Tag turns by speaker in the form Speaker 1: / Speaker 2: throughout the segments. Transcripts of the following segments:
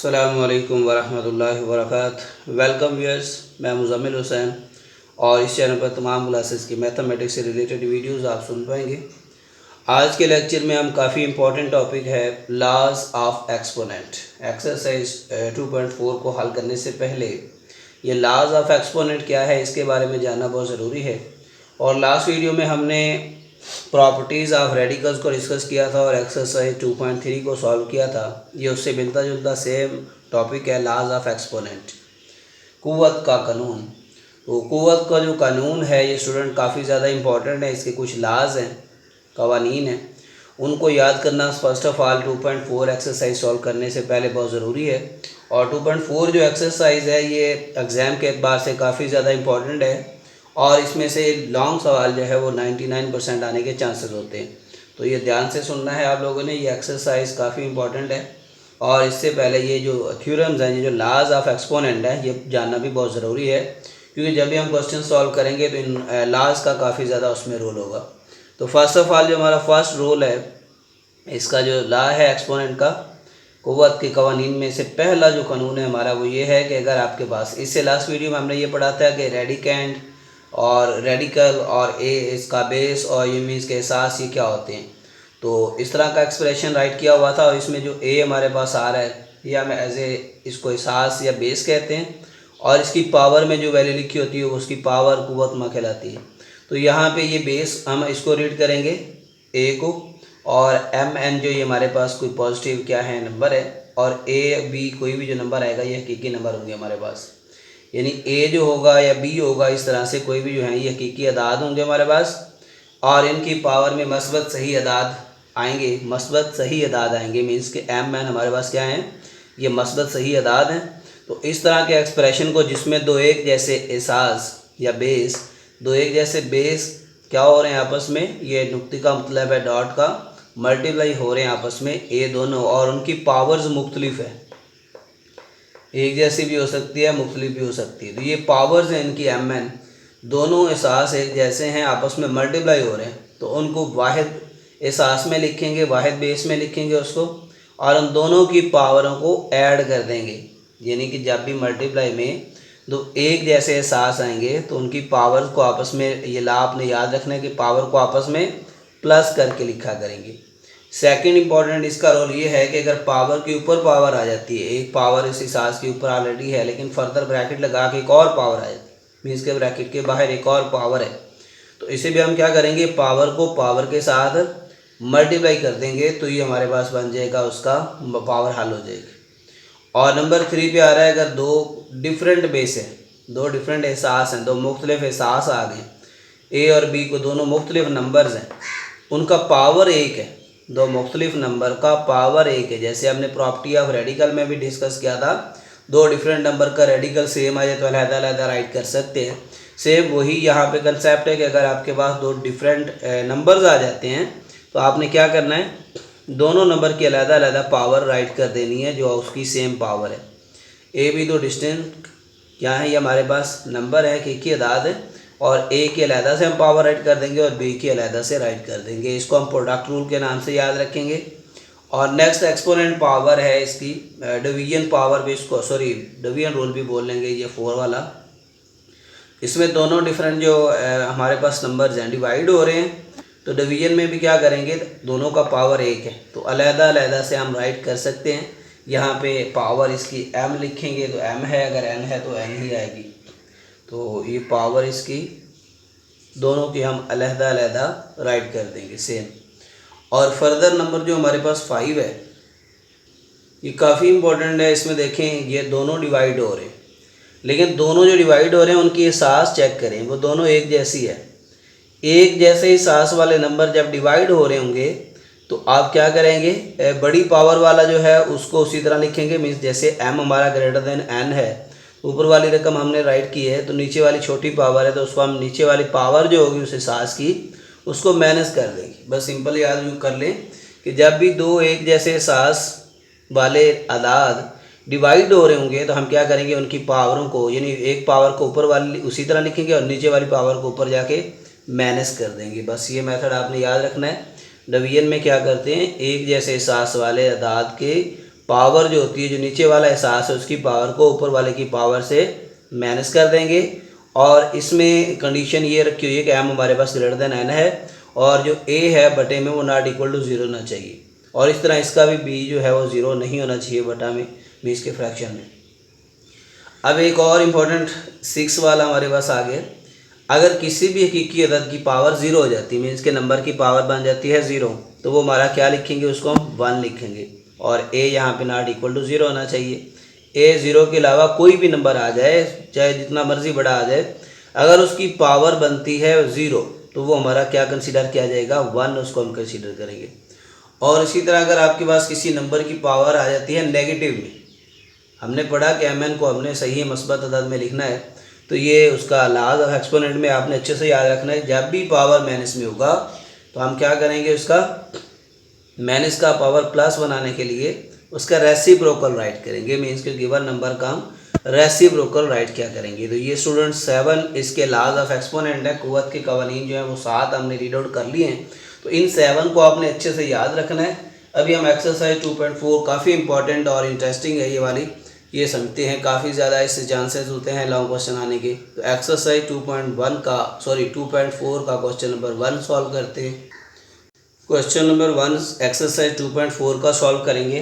Speaker 1: अस्सलामुअलैकुम वरहमतुल्लाहि वबरकातुहू। Welcome viewers, मैं मुज़म्मिल हुसैन और इस चैनल पर तमाम क्लासेस की मैथमेटिक्स से रिलेटेड वीडियोस आप सुन पाएंगे। आज के लेक्चर में हम काफ़ी इंपॉर्टेंट टॉपिक है लॉज ऑफ एक्सपोनेंट। एक्सरसाइज 2.4 को हल करने से पहले ये लॉज ऑफ एक्सपोनेंट क्या है इसके बारे में जानना बहुत ज़रूरी है। और लास्ट वीडियो में हमने प्रॉपर्टीज़ ऑफ रेडिकल्स को डिस्कस किया था और एक्सरसाइज 2.3 को सॉल्व किया था। ये उससे मिलता जुलता सेम टॉपिक है लॉज ऑफ एक्सपोनेंट, कुव्वत का कानून। तो कुव्वत का जो कानून है ये स्टूडेंट काफ़ी ज़्यादा इंपॉर्टेंट है। इसके कुछ लाज हैं, कवानीन हैं, उनको याद करना first of all 2.4 exercise solve करने से पहले बहुत ज़रूरी है। और 2.4 जो एक्सरसाइज है ये एग्ज़ाम के एतबार से काफ़ी ज़्यादा इंपॉर्टेंट है और इसमें से लॉन्ग सवाल जो है वो 99% आने के चांसेस होते हैं। तो ये ध्यान से सुनना है आप लोगों ने। ये एक्सरसाइज काफ़ी इंपॉर्टेंट है और इससे पहले ये जो थ्योरम्स हैं, ये जो लॉज ऑफ एक्सपोनेंट है, ये जानना भी बहुत ज़रूरी है क्योंकि जब भी हम क्वेश्चन सॉल्व करेंगे तो इन लॉज का काफ़ी ज़्यादा उसमें रोल होगा। तो फर्स्ट ऑफ ऑल जो हमारा फर्स्ट रोल है, इसका जो लॉ है एक्सपोनेंट का, कुव्वत के कवानीन में से पहला जो कानून है हमारा वो ये है कि अगर आपके पास, इससे लास्ट वीडियो में हमने ये पढ़ा था कि रेडिकेंड और रेडिकल और ए इसका बेस और ये मीन्स के एहसास ये क्या होते हैं। तो इस तरह का एक्सप्रेशन राइट किया हुआ था और इसमें जो ए हमारे पास आ रहा है ये हम एज ए इसको एहसास या बेस कहते हैं और इसकी पावर में जो वैल्यू लिखी होती है उसकी पावर कुव्वत में कहलाती है। तो यहाँ पे ये बेस हम इसको रीड करेंगे ए को, और एम एन जो ये हमारे पास कोई पॉजिटिव क्या है नंबर है, और ए बी कोई भी जो नंबर आएगा ये हकीकी नंबर होंगे हमारे पास, यानी ए जो होगा या बी होगा, इस तरह से कोई भी जो है ये हकीकी अदाद होंगे हमारे पास और इनकी पावर में मस्बत सही अदाद आएंगे। मस्बत सही अदाद आएंगे मीन्स कि एम एन हमारे पास क्या हैं, ये मस्बत सही अदाद हैं। तो इस तरह के एक्सप्रेशन को जिसमें दो एक जैसे एहसास या बेस, दो एक जैसे बेस क्या हो रहे हैं आपस में, ये नुक्ते का मतलब है डॉट का, मल्टीप्लाई हो रहे हैं आपस में ए दोनों और उनकी पावर्स मुख्तलिफ है, एक जैसी भी हो सकती है मुख्तलिफ भी हो सकती है। तो ये पावर्स हैं इनकी एम एन, दोनों एहसास एक जैसे हैं आपस में मल्टीप्लाई हो रहे हैं तो उनको वाहिद एहसास में लिखेंगे, वाहिद बेस में लिखेंगे उसको, और उन दोनों की पावरों को ऐड कर देंगे। यानी कि जब भी मल्टीप्लाई में दो एक जैसे एहसास आएंगे तो उनकी पावर को आपस में, ये ला आपने याद रखना है कि पावर को आपस में प्लस करके लिखा करेंगे। सेकंड इंपॉर्टेंट इसका रोल ये है कि अगर पावर के ऊपर पावर आ जाती है, एक पावर इस एहसास के ऊपर ऑलरेडी है लेकिन फर्दर ब्रैकेट लगा के एक और पावर आ जाती है, मीन्स के ब्रैकेट के बाहर एक और पावर है, तो इसे भी हम क्या करेंगे, पावर को पावर के साथ मल्टीप्लाई कर देंगे तो ये हमारे पास बन जाएगा, उसका पावर हल हो जाएगी। और नंबर 3 पे आ रहा है अगर दो डिफरेंट बेस है, दो डिफरेंट एहसास हैं, दो मुख्तलिफ एहसास आ गए, ए और बी को दोनों मुख्तलिफ नंबर्स हैं, उनका पावर एक है, दो मुख्तलिफ नंबर का पावर एक है। जैसे हमने प्रॉपर्टी ऑफ रेडिकल में भी डिस्कस किया था, दो डिफरेंट नंबर का रेडिकल सेम आ जाए तो अलग-अलग राइट कर सकते हैं। सेम वही यहाँ पे कंसेप्ट है कि अगर आपके पास दो डिफरेंट नंबर्स आ जाते हैं तो आपने क्या करना है, दोनों नंबर की अलग-अलग पावर राइट कर देनी है जो उसकी सेम पावर है। ए बी दो डिस्टेंट क्या है, ये हमारे पास नंबर है कि अदाद है और ए की अलहदा से हम पावर राइट कर देंगे और बी की अलहदा से राइट कर देंगे। इसको हम प्रोडक्ट रूल के नाम से याद रखेंगे। और नेक्स्ट एक्सपोनेंट पावर है इसकी डिवीजन पावर भी, इसको डिवीजन रूल भी बोल लेंगे, ये 4 वाला। इसमें दोनों डिफरेंट जो हमारे पास नंबर्स हैं डिवाइड हो रहे हैं तो डिवीजन में भी क्या करेंगे, दोनों का पावर एक है तो अलहदा से हम राइट कर सकते हैं। यहाँ पे पावर इसकी m लिखेंगे तो m है, अगर n है तो n ही आएगी। तो ये पावर इसकी दोनों की हम अलहदा राइट कर देंगे सेम। और फर्दर नंबर जो हमारे पास 5 है ये काफ़ी इंपॉर्टेंट है। इसमें देखें ये दोनों डिवाइड हो रहे हैं लेकिन दोनों जो डिवाइड हो रहे हैं उनकी एहसास चेक करें, वो दोनों एक जैसी है। एक जैसे एहसास वाले नंबर जब डिवाइड हो रहे होंगे तो आप क्या करेंगे, बड़ी पावर वाला जो है उसको उसी तरह लिखेंगे, मीन्स जैसे m हमारा ग्रेटर देन n है, ऊपर वाली रकम हमने राइट की है तो नीचे वाली छोटी पावर है तो उसको हम नीचे वाली पावर जो होगी उस एहसास की उसको माइनस कर देंगे। बस सिंपल याद यूँ कर लें कि जब भी दो एक जैसे एहसास वाले अदाद डिवाइड हो रहे होंगे तो हम क्या करेंगे, उनकी पावरों को, यानी एक पावर को ऊपर वाली उसी तरह लिखेंगे और नीचे वाली पावर को ऊपर जाके माइनस कर देंगे। बस ये मेथड आपने याद रखना है। डिवीजन में क्या करते हैं, एक जैसे एहसास वाले अदाद के पावर जो होती है, जो नीचे वाला एहसास है उसकी पावर को ऊपर वाले की पावर से माइनस कर देंगे। और इसमें कंडीशन ये रखी हुई है कि m हमारे पास ग्रेटर देन n है और जो a है बटे में वो नॉट इक्वल टू 0 होना चाहिए। और इस तरह इसका भी b जो है वो 0 नहीं होना चाहिए बटा में मीन्स के फ्रैक्शन में। अब एक और इम्पोर्टेंट 6 वाला हमारे पास आ गया। अगर किसी भी हकीकी अदद की पावर 0 हो जाती है मीन्स के नंबर की पावर बन जाती है 0, तो वो हमारा क्या लिखेंगे, उसको हम 1 लिखेंगे और a यहाँ पे नॉट इक्वल टू 0 होना चाहिए। a 0 के अलावा कोई भी नंबर आ जाए, चाहे जितना मर्जी बड़ा आ जाए, अगर उसकी पावर बनती है 0 तो वो हमारा क्या कंसीडर किया जाएगा, 1 उसको हम कंसीडर करेंगे। और इसी तरह अगर आपके पास किसी नंबर की पावर आ जाती है नेगेटिव में, हमने पढ़ा कि mn को हमने सही मस्बत अदद में लिखना है, तो ये उसका लाज ऑफ एक्सपोनेंट में आपने अच्छे से याद रखना है। जब भी पावर माइनस में होगा तो हम क्या करेंगे, उसका माइनस का पावर प्लस बनाने के लिए उसका रेसिप्रोकल राइट करेंगे। मीन्स के गिवन नंबर का हम रेसिप्रोकल राइट क्या करेंगे। तो ये स्टूडेंट 7 इसके लाज ऑफ एक्सपोनेंट है, कुव्वत के कवानीन जो है वो 7 हमने रीड आउट कर लिए हैं। तो इन 7 को आपने अच्छे से याद रखना है। अभी हम एक्सरसाइज 2.4 काफ़ी इंपॉर्टेंट और इंटरेस्टिंग है ये वाली, ये समझते हैं। काफ़ी ज़्यादा इससे चांसेस होते हैं लॉन्ग क्वेश्चन आने के। तो एक्सरसाइज 2.4 का क्वेश्चन नंबर 1 सॉल्व करते हैं। क्वेश्चन नंबर 1 एक्सरसाइज 2.4 का सॉल्व करेंगे।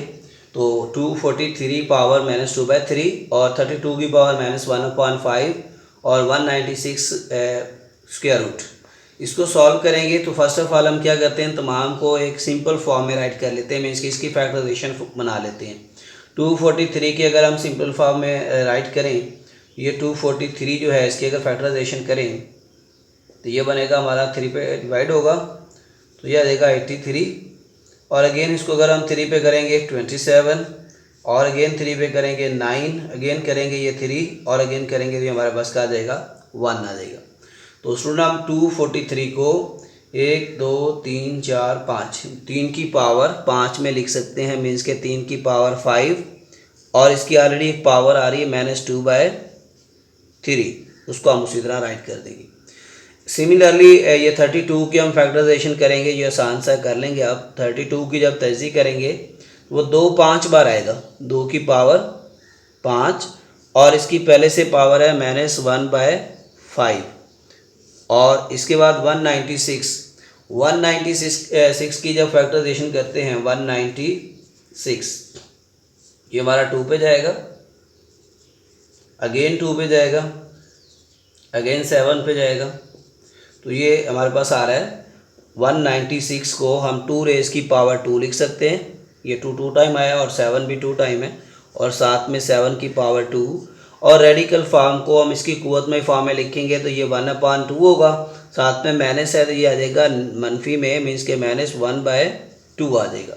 Speaker 1: तो 243 पावर -2/3 और 32 की पावर -1/5 और 196 स्क्वायर रूट, इसको सॉल्व करेंगे। तो फर्स्ट ऑफ ऑल हम क्या करते हैं, तमाम को एक सिंपल फॉर्म में राइट कर लेते हैं, मीन्स कि इसकी फैक्टराइजेशन बना लेते हैं। 243 की अगर हम सिंपल फॉर्म में राइट करें, ये 243 जो है इसकी अगर फैक्टराइजेशन करें तो ये बनेगा हमारा 3 पे डिवाइड होगा तो ये आ जाएगा 83। और अगेन इसको अगर हम 3 पे करेंगे 27 और अगेन 3 पे करेंगे 9, अगेन करेंगे ये 3 और अगेन करेंगे तो हमारे पास क्या आ जाएगा, 1 आ जाएगा। तो स्टूडेंट हम 243 को 1 2 3 4 5 3 की पावर 5 में लिख सकते हैं, मीन्स के 3 की पावर 5 और इसकी ऑलरेडी एक पावर आ रही है -2/3, उसको हम उसी तरह राइट कर देंगे। सिमिलरली ये 32 की हम फैक्टराइजेशन करेंगे, ये आसान सा कर लेंगे। अब 32 की जब तजदी करेंगे वो 2 5 बार आएगा, 2 की पावर 5 और इसकी पहले से पावर है -1/5 और इसके बाद 196 की जब फैक्टराइजेशन करते हैं 196, ये हमारा 2 पे जाएगा, अगेन 2 पे जाएगा, अगेन 7 पे जाएगा। तो ये हमारे पास आ रहा है 196 को हम 2 रेज़ की पावर 2 लिख सकते हैं, ये 2 टाइम आया और 7 भी 2 टाइम है और साथ में 7 की पावर 2 और रेडिकल फॉर्म को हम इसकी कुव्वत में फॉर्म में लिखेंगे तो ये 1/2 होगा, साथ में माइनस है तो ये आ जाएगा मनफी में, मीन्स के -1/2 आ जाएगा।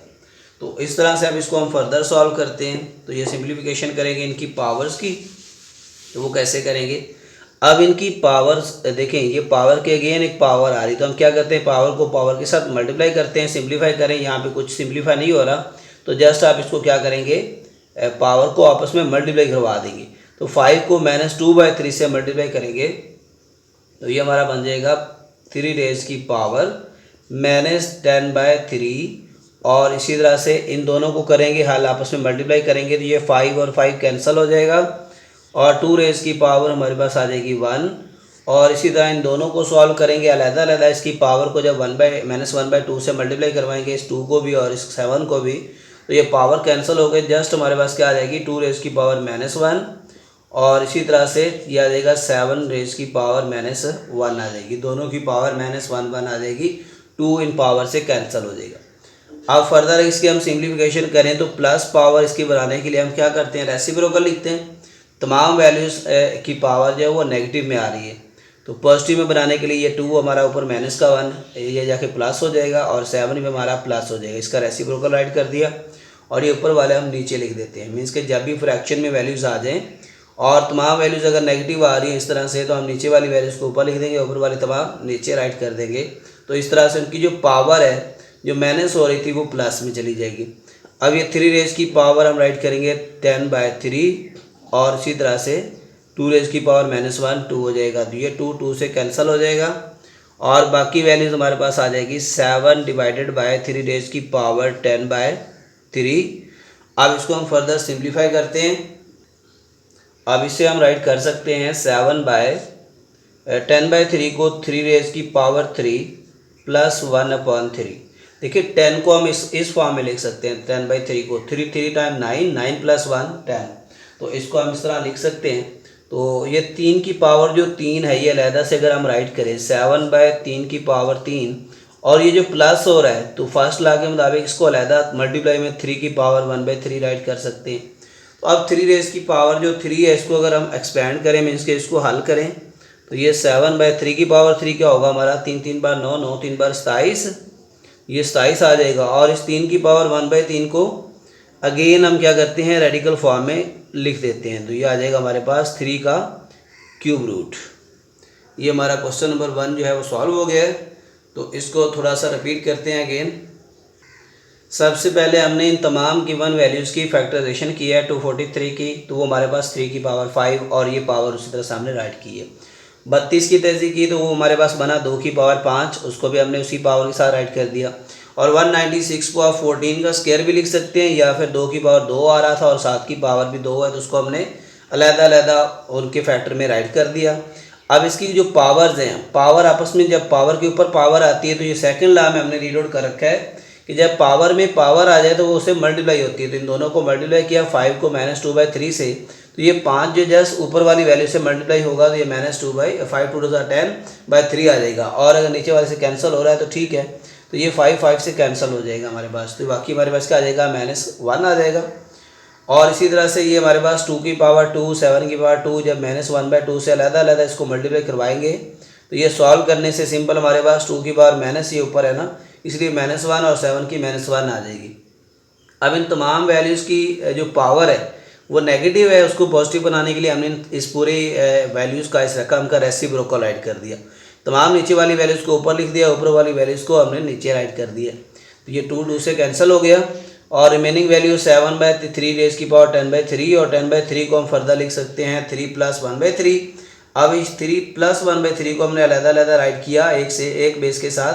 Speaker 1: तो इस तरह से अब इसको हम फर्दर सॉल्व करते हैं। तो ये सिंप्लीफिकेशन करेंगे इनकी पावर्स की, तो वो कैसे करेंगे। अब इनकी पावर्स देखें, ये पावर के अगेन एक पावर आ रही, तो हम क्या करते हैं, पावर को पावर के साथ मल्टीप्लाई करते हैं, सिंप्लीफाई करें। यहाँ पे कुछ सिंप्लीफाई नहीं हो रहा तो जस्ट आप इसको क्या करेंगे, पावर को आपस में मल्टीप्लाई करवा देंगे। तो 5 को -2/3 से मल्टीप्लाई करेंगे तो ये हमारा बन जाएगा 3 रेज़ की पावर -10/3 और इसी तरह से इन दोनों को करेंगे हल, आपस में मल्टीप्लाई करेंगे तो ये 5 और 5 कैंसिल हो जाएगा और 2 रेज़ की पावर हमारे पास आ जाएगी 1 और इसी तरह इन दोनों को सॉल्व करेंगे अलग-अलग। इसकी पावर को जब -1/2 से मल्टीप्लाई करवाएंगे इस 2 को भी और इस 7 को भी, तो ये पावर कैंसिल हो गए, जस्ट हमारे पास क्या आ जाएगी 2 रेज़ की पावर -1 और इसी तरह से ये आ जाएगा 7 रेज़ की पावर -1 आ जाएगी, दोनों की पावर -1 आ जाएगी, 2 इन पावर से कैंसिल हो जाएगा। अब फर्दर इसकी हम सिंप्लीफिकेशन करें तो प्लस पावर इसकी बनाने के लिए हम क्या करते हैं, रेसिप्रोकल लिखते हैं। तमाम वैल्यूज़ की पावर जो है वो नेगेटिव में आ रही है, तो पॉजिटिव में बनाने के लिए ये 2 हमारा ऊपर -1 ये जाके प्लस हो जाएगा और 7 में हमारा प्लस हो जाएगा। इसका रेसिप्रोकल राइट कर दिया और ये ऊपर वाले हम नीचे लिख देते हैं, मीन्स कि जब भी फ्रैक्शन में वैल्यूज़ आ जाएँ और तमाम वैल्यूज़ अगर नेगेटिव आ रही हैं इस तरह से, तो हम नीचे वाली वैल्यूज़ को ऊपर लिख देंगे, ऊपर वाली तमाम नीचे राइट कर देंगे। तो इस तरह से उनकी जो पावर है जो माइनस हो रही थी वो प्लस में चली जाएगी। अब ये 3 रेज़ की पावर हम राइट करेंगे 10/3 और इसी तरह से 2 रेज़ की पावर -1 2 हो जाएगा, तो ये 2 से कैंसिल हो जाएगा और बाकी वैल्यूज़ हमारे पास आ जाएगी 7 डिवाइडेड बाय 3 रेज़ की पावर 10/3 अब इसको हम फर्दर सिंप्लीफाई करते हैं। अब इसे हम राइट कर सकते हैं 7/10/3 को 3 प्लस 1/3। देखिए 10 को हम इस फॉर्म में लिख सकते हैं। 10/3 को 3 टाइम 9 प्लस 1 10, तो इसको हम इस तरह लिख सकते हैं। तो ये 3 की पावर जो 3 है ये अलहदा से अगर हम राइट करें 7/3 की पावर 3, और ये जो प्लस हो रहा है तो फर्स्ट लॉ के मुताबिक इसको अलहदा मल्टीप्लाई में 3 की पावर 1/3 राइट कर सकते हैं। तो अब 3 रेज़ की पावर जो 3 है इसको अगर हम एक्सपेंड करें मीन्स के इसको हल करें तो ये 7/3 की पावर 3 क्या होगा हमारा, 3 3 बार 9, 9 3 बार 27, ये 27 आ जाएगा। और इस 3 की पावर 1/3 को अगेन हम क्या करते हैं रेडिकल फॉर्म में लिख देते हैं, तो ये आ जाएगा हमारे पास 3 का क्यूब रूट। ये हमारा क्वेश्चन नंबर 1 जो है वो सॉल्व हो गया है। तो इसको थोड़ा सा रिपीट करते हैं अगेन। सबसे पहले हमने इन तमाम गिवन वैल्यूज़ की फैक्टराइजेशन की है 243 की, तो वो हमारे पास 3 की पावर 5 और ये पावर उसी तरह सामने राइट की है। 32 की तेज़ी की तो वो हमारे पास बना 2 की पावर 5, उसको भी हमने उसी पावर के साथ राइट कर दिया। और 196 को आप 14 का स्क्वायर भी लिख सकते हैं, या फिर 2 की पावर 2 आ रहा था और 7 की पावर भी 2 है तो उसको हमने अलग-अलग उनके फैक्टर में राइट कर दिया। अब इसकी जो पावर्स हैं, पावर आपस में जब पावर के ऊपर पावर आती है तो ये सेकंड लॉ में हमने रीड आउट कर रखा है कि जब पावर में पावर आ जाए तो वो उससे मल्टीप्लाई होती है। तो इन दोनों को मल्टीप्लाई किया 5 को -2/3 से, तो ये 5 जो जस्ट ऊपर वाली वैल्यू से मल्टीप्लाई होगा तो ये -2/5 2 10/3 आ जाएगा। और अगर नीचे वाले से कैंसिल हो रहा है तो ठीक है, तो ये 5 से कैंसिल हो जाएगा हमारे पास, तो बाकी हमारे पास क्या आ जाएगा -1 आ जाएगा। और इसी तरह से ये हमारे पास 2 की पावर 2, 7 की पावर 2, जब -1/2 से अलग इसको मल्टीप्लाई करवाएंगे तो ये सॉल्व करने से सिंपल हमारे पास 2 की पावर माइनस ये ऊपर है ना, इसलिए -1 और 7 की -1 आ जाएगी। अब इन तमाम वैल्यूज़ की जो पावर है वो नेगेटिव है, उसको पॉजिटिव बनाने के लिए हमने इस पूरी वैल्यूज़ का इस रकम का रेसिप्रोकल राइट कर दिया। तमाम नीचे वाली वैल्यूज़ को ऊपर लिख दिया, ऊपर वाली वैल्यूज़ को हमने नीचे राइट कर दिया। तो ये 2 से कैंसिल हो गया और रिमेनिंग वैल्यू 7/3 रेज़ की पावर 10/3, और 10/3 को हम फर्दर लिख सकते हैं 3 + 1/3। अब इस 3 + 1/3 को हमने अलग राइट किया एक बेस के साथ।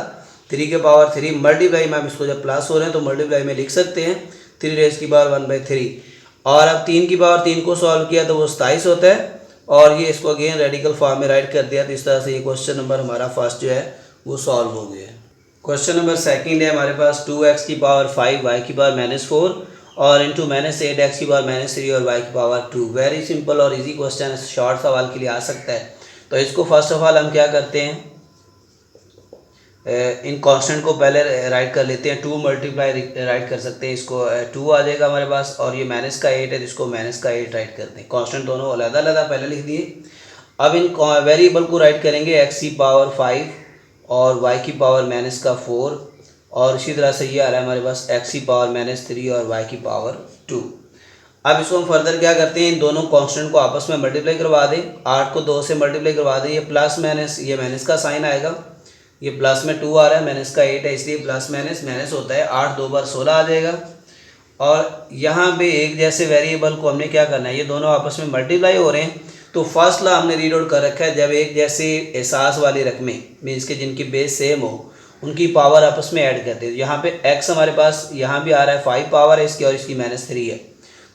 Speaker 1: 3 के पावर 3 मल्टीप्लाई में, हम इसको जब प्लस हो रहे हैं तो मल्टीप्लाई में लिख सकते हैं 3 रेज़ की पावर 1/3। और अब 3 की पावर 3 को सॉल्व किया तो वो 27 होता है, और ये इसको अगेन रेडिकल फॉर्म में राइट कर दिया। तो इस तरह से ये क्वेश्चन नंबर हमारा फर्स्ट जो है वो सॉल्व हो गया है। क्वेश्चन नंबर सेकंड है हमारे पास 2x की पावर 5 y की पावर -4 और इंटू -8x की पावर -3 और y की पावर 2। वेरी सिंपल और इजी क्वेश्चन, शॉर्ट सवाल के लिए आ सकता है। तो इसको फर्स्ट ऑफ ऑल हम क्या करते हैं, इन कांस्टेंट को पहले राइट कर लेते हैं। 2 मल्टीप्लाई राइट कर सकते हैं, इसको 2 आ जाएगा हमारे पास, और ये -8 है जिसको -8 राइट करते हैं। कांस्टेंट दोनों अलग पहले लिख दिए। अब इन वेरिएबल को राइट करेंगे x की पावर 5 और y की पावर -4, और इसी तरह से ये आ रहा है हमारे पास x की पावर -3 और y की पावर 2। अब इसको हम फर्दर क्या करते हैं, इन दोनों कांस्टेंट को आपस में मल्टीप्लाई करवा दें। 8 को 2 से मल्टीप्लाई करवा दें, ये प्लस माइनस, ये माइनस का साइन आएगा, ये प्लस में 2 आ रहा है, माइनस का 8 है इसलिए प्लस माइनस माइनस होता है। 8 2 बार 16 आ जाएगा। और यहाँ पे एक जैसे वेरिएबल को हमने क्या करना है, ये दोनों आपस में मल्टीप्लाई हो रहे हैं तो फर्स्ट लॉ हमने रीड आउट कर रखा है, जब एक जैसे एहसास वाली रकमें मीन्स के जिनकी बेस सेम हो उनकी पावर आपस में ऐड करते हैं। यहाँ पे x हमारे पास यहाँ भी आ रहा है 5 पावर है इसकी और इसकी -3 है,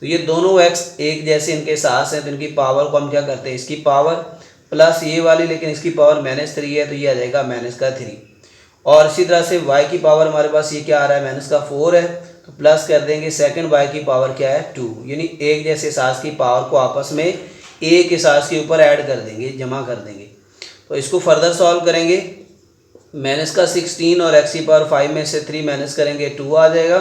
Speaker 1: तो ये दोनों x एक जैसे इनके एहसास हैं तो इनकी पावर को हम क्या करते हैं, इसकी पावर प्लस ये वाली लेकिन इसकी पावर -3 है तो ये आ जाएगा -3। और इसी तरह से y की पावर हमारे पास ये क्या आ रहा है, -4 है तो प्लस कर देंगे सेकंड y की पावर क्या है 2, यानी एक जैसे एहसास की पावर को आपस में एक एहसास के ऊपर ऐड कर देंगे, जमा कर देंगे। तो इसको फर्दर सॉल्व करेंगे, -16 और x की पावर 5 में से 3 माइनस करेंगे 2 आ जाएगा,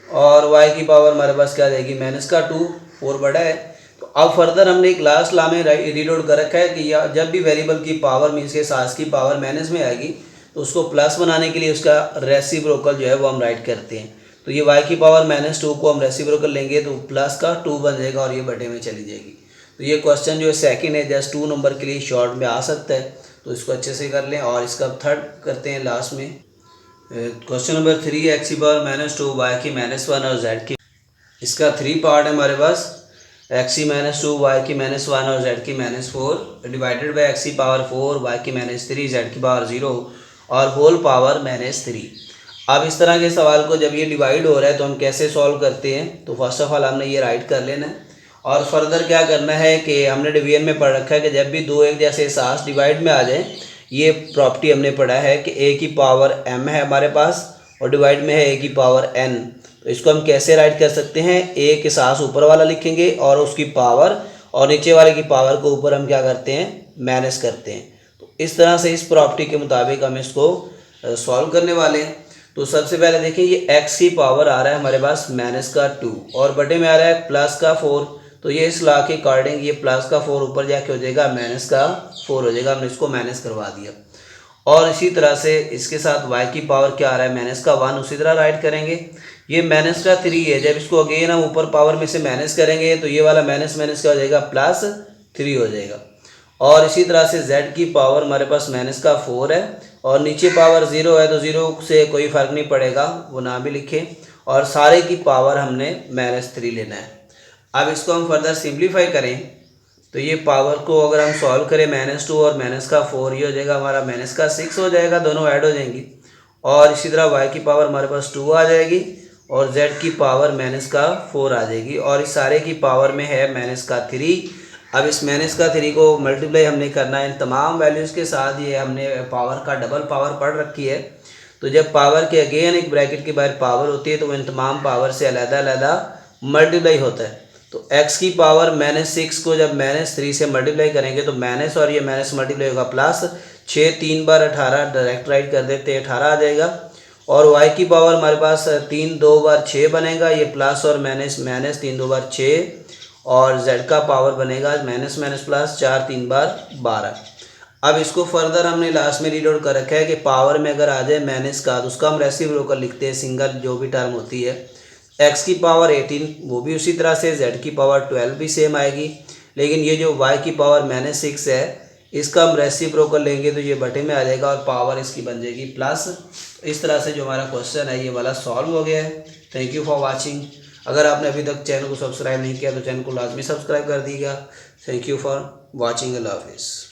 Speaker 1: और y की पावर हमारे पास क्या आ जाएगी -2, 4 बड़ा है। तो अब फर्दर हमने एक लास्ट लॉ में रीड आउट कर रखा है कि जब भी वेरिएबल की पावर मीन्स के सास की पावर माइनस में आएगी तो उसको प्लस बनाने के लिए उसका रेसिप्रोकल जो है वो हम राइट करते हैं। तो ये y की पावर -2 को हम रेसिप्रोकल लेंगे तो प्लस का 2 बन जाएगा और ये बटे में चली जाएगी। तो ये क्वेश्चन जो है सेकंड है, जस्ट 2 नंबर के लिए शॉर्ट में आ सकता है, तो इसको अच्छे से कर लें। और इसका थर्ड करते हैं लास्ट में। क्वेश्चन नंबर 3 x की पावर -2 y की -1 और z की, इसका 3 पार्ट है हमारे पास, x की -2 y की -1 और z की -4 डिवाइडेड बाई x की पावर 4 y की -3 z की पावर 0 और होल पावर -3। अब इस तरह के सवाल को जब ये डिवाइड हो रहा है तो हम कैसे सॉल्व करते हैं, तो फर्स्ट ऑफ ऑल हमने ये राइट कर लेना है और फर्दर क्या करना है कि हमने डिवीजन में पढ़ रखा है कि जब भी दो एक जैसे सास डिवाइड में आ जाए, ये प्रॉपर्टी हमने पढ़ा है कि ए की पावर m है हमारे पास और डिवाइड में है ए की पावर n। तो इसको हम कैसे राइट कर सकते हैं, ए के सास ऊपर वाला लिखेंगे और उसकी पावर और नीचे वाले की पावर को ऊपर हम क्या करते हैं, माइनस करते हैं। तो इस तरह से इस प्रॉपर्टी के मुताबिक हम इसको सॉल्व करने वाले हैं। तो सबसे पहले देखिए ये x की पावर आ रहा है हमारे पास -2 और बटे में आ रहा है +4। तो ये इस लॉ के अकॉर्डिंग ये +4 ऊपर जाके हो जाएगा -4 हो जाएगा, हमने इसको माइनस करवा दिया। और इसी तरह से इसके साथ y की पावर क्या आ रहा है -1, उसी तरह राइट करेंगे। ये -3 है, जब इसको अगेन हम ऊपर पावर में से माइनस करेंगे तो ये वाला माइनस माइनस क्या हो जाएगा, +3 हो जाएगा। और इसी तरह से z की पावर हमारे पास -4 है और नीचे पावर 0 है तो 0 से कोई फ़र्क नहीं पड़ेगा, वो ना भी लिखें। और सारे की पावर हमने -3 लेना है। अब इसको हम फर्दर सिंप्लीफाई करें तो ये पावर को अगर हम सॉल्व करें -2 और -4, ये हो जाएगा हमारा -6 हो जाएगा, दोनों ऐड हो जाएंगी। और इसी तरह y की पावर हमारे पास 2 आ जाएगी और z की पावर -4 आ जाएगी और इस सारे की पावर में है -3। अब इस -3 को मल्टीप्लाई हमने करना है इन तमाम वैल्यूज़ के साथ। ये हमने पावर का डबल पावर पढ़ रखी है, तो जब पावर के अगेन एक ब्रैकेट के बाहर पावर होती है तो इन तमाम पावर से अलग-अलग मल्टीप्लाई होता है। तो x की पावर -6 को जब -3 से मल्टीप्लाई करेंगे तो माइनस और ये माइनस मल्टीप्लाई होगा प्लस, 6 3 बार 18, डायरेक्ट राइट कर देते हैं 18 आ जाएगा। और y की पावर हमारे पास 3 2 बार 6 बनेगा, ये प्लस और माइनस, 3 2 बार 6 और z का पावर बनेगा माइनस माइनस प्लस 4 3 बार 12। अब इसको फर्दर हमने लास्ट में रीड आउट कर रखा है कि पावर में अगर आ जाए माइनस का तो उसका हम रेसिप्रोकल लिखते हैं, सिंगल जो भी टर्म होती है। x की पावर 18 वो भी उसी तरह से, z की पावर 12 भी सेम आएगी, लेकिन ये जो y की पावर -6 है इसका हम रेसिप्रोकल लेंगे तो ये बटे में आ जाएगा और पावर इसकी बन जाएगी प्लस। इस तरह से जो हमारा क्वेश्चन है ये वाला सॉल्व हो गया है। Thank you for watching. अगर आपने अभी तक चैनल को सब्सक्राइब नहीं किया तो चैनल को लाजमी सब्सक्राइब कर दीजिएगा। Thank you for watching. अल्लाह हाफिज़।